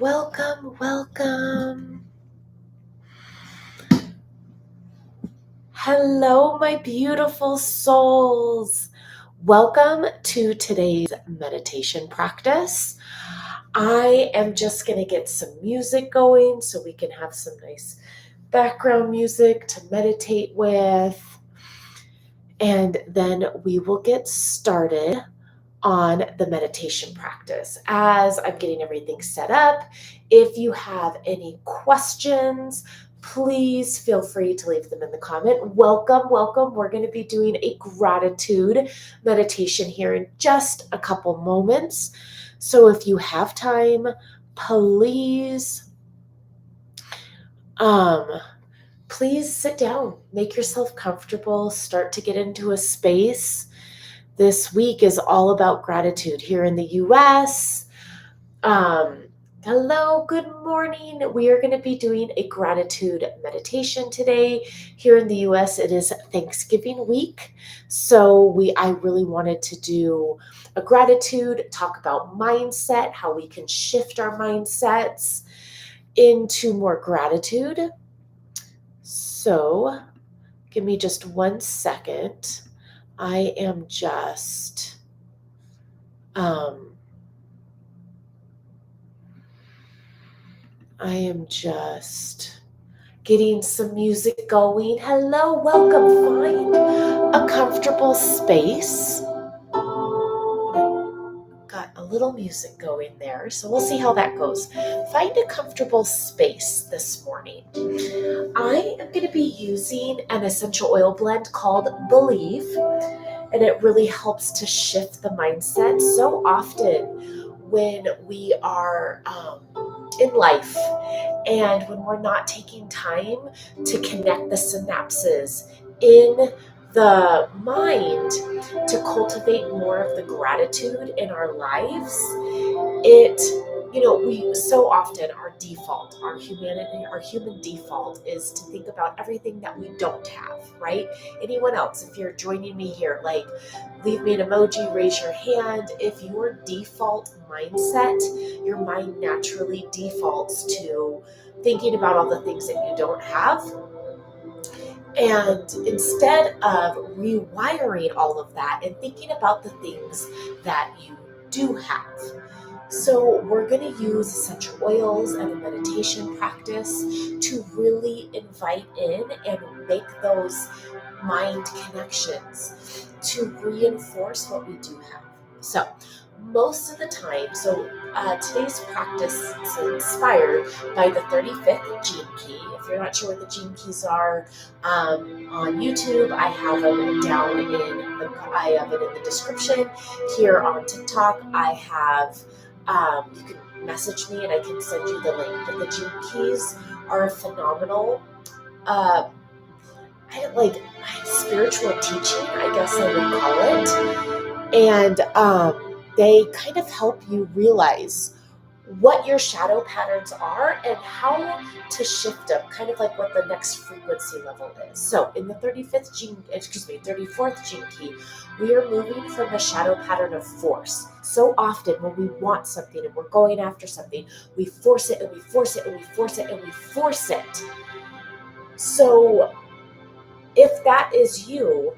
Welcome, welcome. Hello, my beautiful souls. Welcome to today's meditation practice. I am just going to get some music going so we can have some nice background music to meditate with. And then we will get started on the meditation practice. As I'm getting everything set up, if you have any questions, please feel free to leave them in the comment. Welcome, welcome. We're going to be doing a gratitude meditation here in just a couple moments. So if you have time, please please sit down, make yourself comfortable, start to get into a space. This week is all about gratitude here in the US. Hello, good morning. We are going to be doing a gratitude meditation today. Here in the US, it is Thanksgiving week. So I really wanted to do a gratitude, talk about mindset, how we can shift our mindsets into more gratitude. So give me just 1 second. I am just getting some music going. Hello, welcome. Find a comfortable space. Got a little music going there, so we'll see how that goes. Find a comfortable space this morning. I am going to be using an essential oil blend called Believe, and it really helps to shift the mindset. So often when we are in life and when we're not taking time to connect the synapses in the mind to cultivate more of the gratitude in our lives, we so often our human default is to think about everything that we don't have, right? Anyone else, if you're joining me here, like leave me an emoji, raise your hand. If your default mindset, your mind naturally defaults to thinking about all the things that you don't have. And instead of rewiring all of that and thinking about the things that you do have. So we're going to use essential oils and a meditation practice to really invite in and make those mind connections to reinforce what we do have. So most of the time, today's practice is inspired by the 35th gene key. If you're not sure what the gene keys are, on YouTube, I have them I have it in the description. Here on TikTok, I have, you can message me and I can send you the link. But the gene keys are a phenomenal, spiritual teaching, I guess I would call it. And they kind of help you realize what your shadow patterns are and how to shift them, kind of like what the next frequency level is. So in the 34th gene key, we are moving from the shadow pattern of force. So often when we want something and we're going after something, we force it and we force it and we force it and we force it. So if that is you,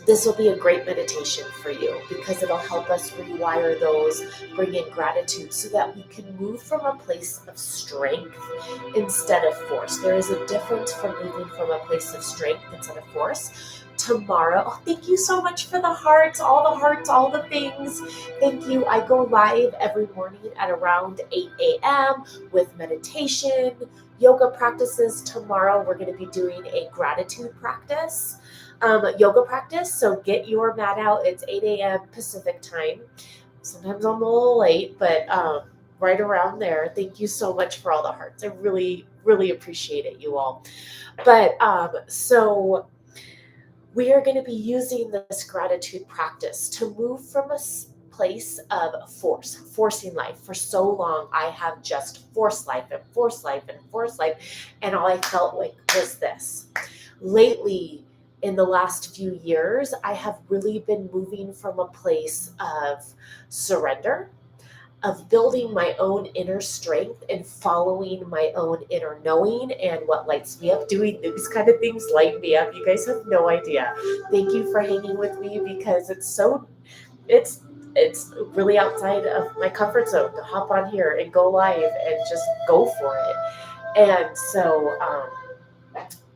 this will be a great meditation for you because it'll help us rewire those, bring in gratitude so that we can move from a place of strength instead of force. There is a difference from moving from a place of strength instead of force. Tomorrow, thank you so much for the hearts, all the things. Thank you. I go live every morning at around 8 a.m. with meditation, yoga practices. Tomorrow, we're going to be doing a gratitude practice. Yoga practice. So get your mat out. It's 8 a.m. Pacific time. Sometimes I'm a little late, but right around there. Thank you so much for all the hearts. I really, really appreciate it, you all. But so we are going to be using this gratitude practice to move from a place of forcing life. For so long, I have just forced life and forced life and forced life. And all I felt like was this. Lately, in the last few years, I have really been moving from a place of surrender, of building my own inner strength and following my own inner knowing and what lights me up. Doing these kind of things light me up. You guys have no idea. Thank you for hanging with me, because it's it's really outside of my comfort zone to hop on here and go live and just go for it. And so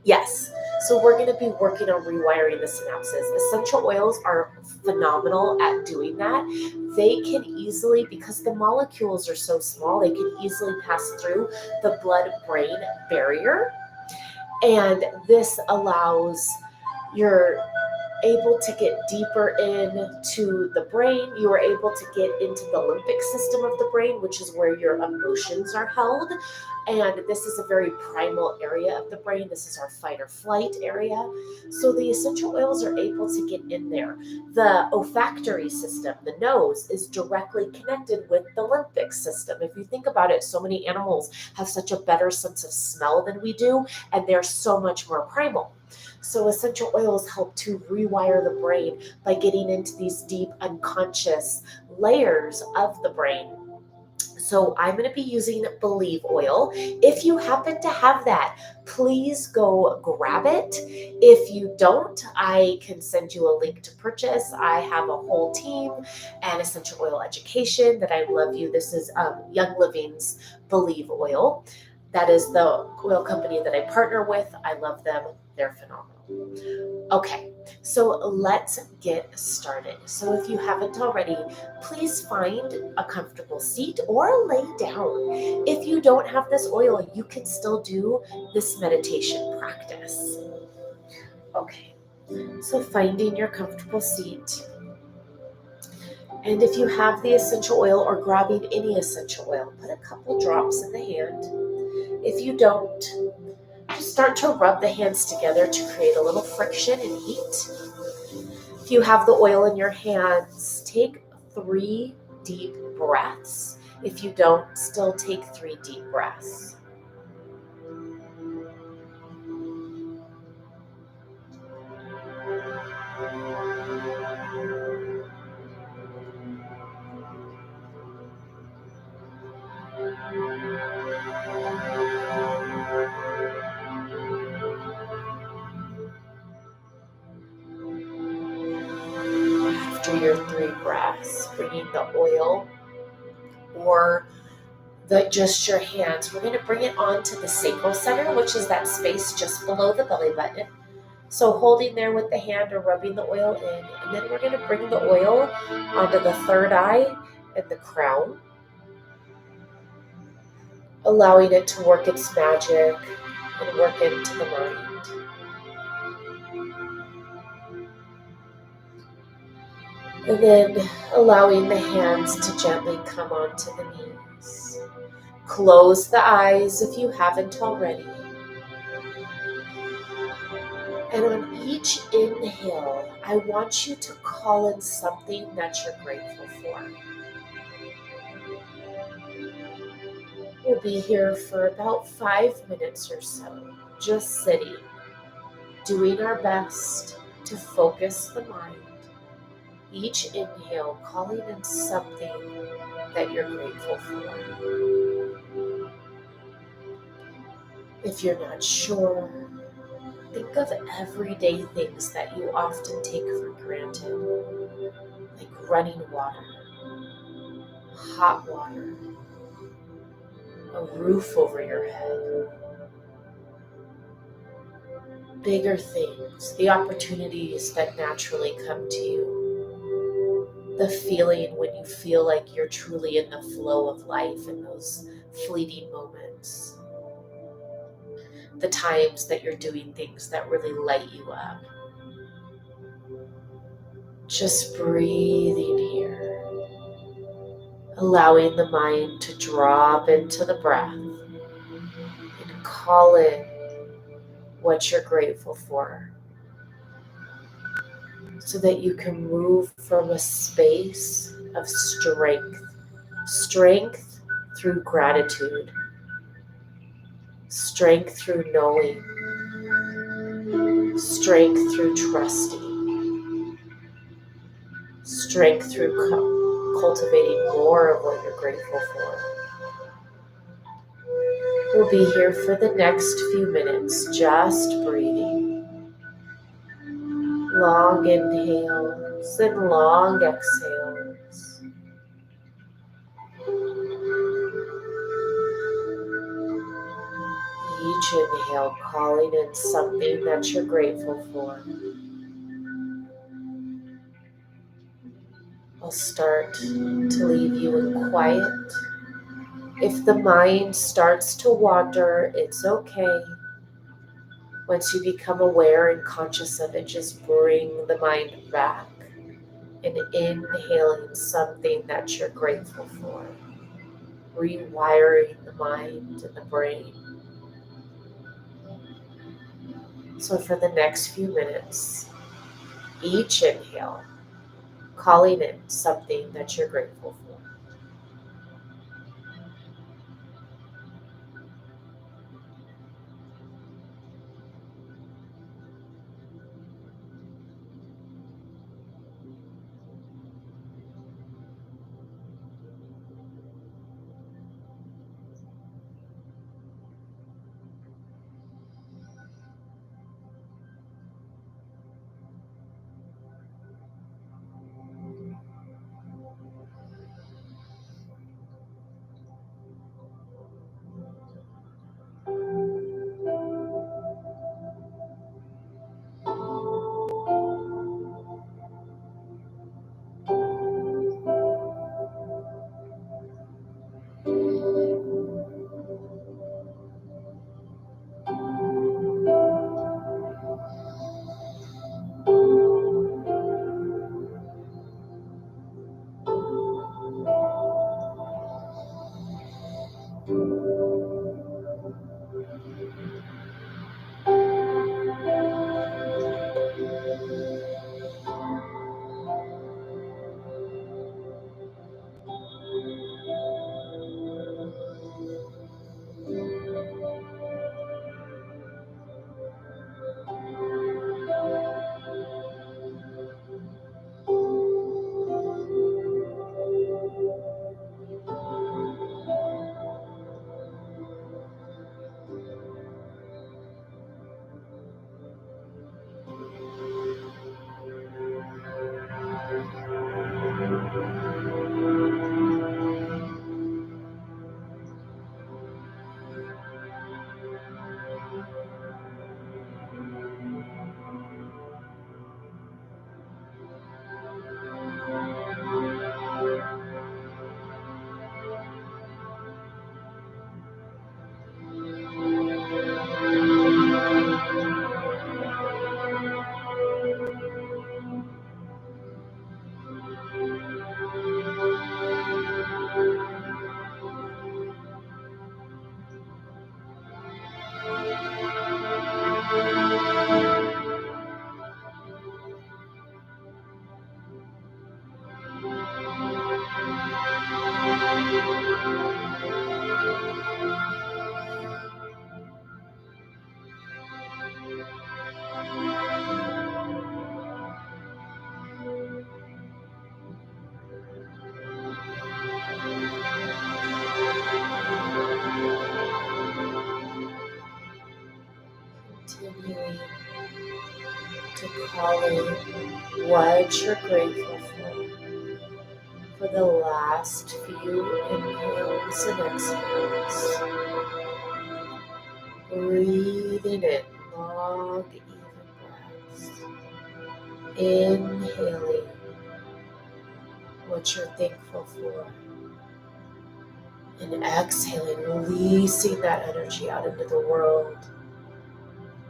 yes. So we're going to be working on rewiring the synapses. Essential oils are phenomenal at doing that. They can easily, because the molecules are so small, they can easily pass through the blood-brain barrier. And this allows your able to get deeper into the brain. You are able to get into the limbic system of the brain, which is where your emotions are held. And this is a very primal area of the brain. This is our fight or flight area. So the essential oils are able to get in there. The olfactory system, the nose, is directly connected with the limbic system. If you think about it, so many animals have such a better sense of smell than we do, and they're so much more primal. So essential oils help to rewire the brain by getting into these deep unconscious layers of the brain. So I'm going to be using Believe oil. If you happen to have that, please go grab it. If you don't, I can send you a link to purchase. I have a whole team and essential oil education that I love you. This is Young Living's Believe oil. That is the oil company that I partner with. I love them. They're phenomenal. Okay, so let's get started. So if you haven't already, please find a comfortable seat or lay down. If you don't have this oil, you can still do this meditation practice. Okay, so finding your comfortable seat. And if you have the essential oil or grabbing any essential oil, put a couple drops in the hand. If you don't, just start to rub the hands together to create a little friction and heat. If you have the oil in your hands, take 3 deep breaths. If you don't, still take 3 deep breaths. After your 3 breaths, bringing the oil or just your hands, we're going to bring it onto the sacral center, which is that space just below the belly button. So holding there with the hand or rubbing the oil in, and then we're going to bring the oil onto the third eye and the crown, allowing it to work its magic and work into the mind. And then allowing the hands to gently come onto the knees. Close the eyes if you haven't already. And on each inhale, I want you to call in something that you're grateful for. We'll be here for about 5 minutes or so, just sitting, doing our best to focus the mind. Each inhale, calling in something that you're grateful for. If you're not sure, think of everyday things that you often take for granted, like running water, hot water, a roof over your head. Bigger things, the opportunities that naturally come to you, the feeling when you feel like you're truly in the flow of life in those fleeting moments, the times that you're doing things that really light you up. Just breathing here, allowing the mind to drop into the breath and call in what you're grateful for, so that you can move from a space of strength through gratitude, strength through knowing, strength through trusting, strength through cultivating more of what you're grateful for. We'll be here for the next few minutes, just breathing. Long inhales and long exhales. Each inhale calling in something that you're grateful for. I'll start to leave you in quiet. If the mind starts to wander, it's okay. Once you become aware and conscious of it, just bring the mind back and inhaling something that you're grateful for. Rewiring the mind and the brain. So for the next few minutes, each inhale, calling in something that you're grateful for. Continuing to call in what you're grateful for the last few inhales and exhales. Breathing in long, even breaths. Inhaling what you're thankful for. And exhaling, releasing that energy out into the world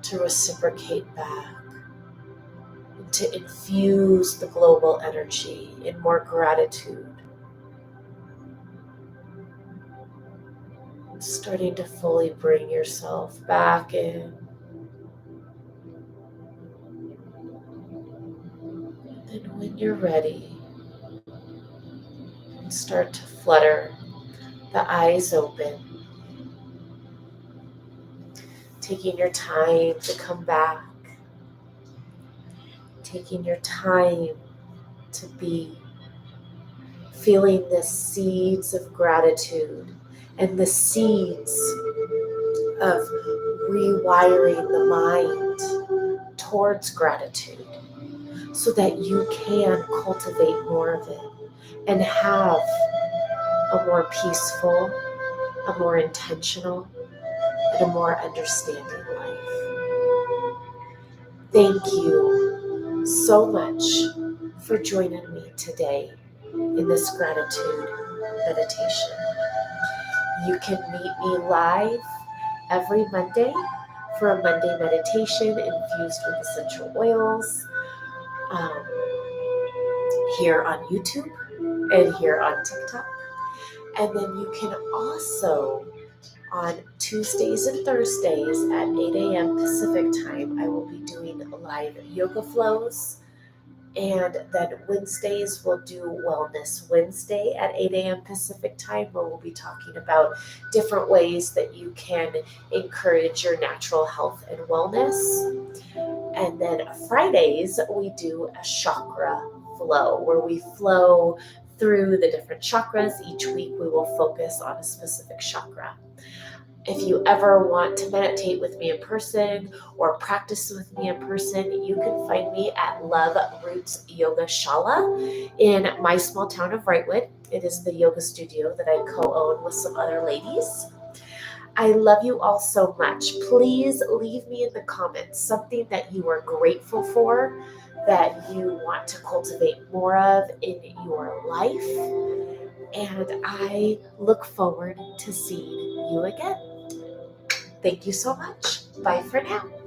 to reciprocate back. And to infuse the global energy in more gratitude. Starting to fully bring yourself back in. And then when you're ready, start to flutter, the eyes open. Taking your time to come back. Taking your time to be. feeling the seeds of gratitude and the seeds of rewiring the mind towards gratitude so that you can cultivate more of it and have a more peaceful, a more intentional, and a more understanding life. Thank you so much for joining me today in this gratitude meditation. You can meet me live every Monday for a Monday meditation infused with essential oils um, here on YouTube and here on TikTok. And then you can also, on Tuesdays and Thursdays at 8 a.m. Pacific time, I will be doing live yoga flows. And then Wednesdays, we'll do Wellness Wednesday at 8 a.m. Pacific time, where we'll be talking about different ways that you can encourage your natural health and wellness. And then Fridays, we do a chakra flow, where we flow through the different chakras. Each week, we will focus on a specific chakra. If you ever want to meditate with me in person or practice with me in person, you can find me at Love Roots Yoga Shala in my small town of Wrightwood. It is the yoga studio that I co-own with some other ladies. I love you all so much. Please leave me in the comments something that you are grateful for, that you want to cultivate more of in your life. And I look forward to seeing you again. Thank you so much. Bye for now.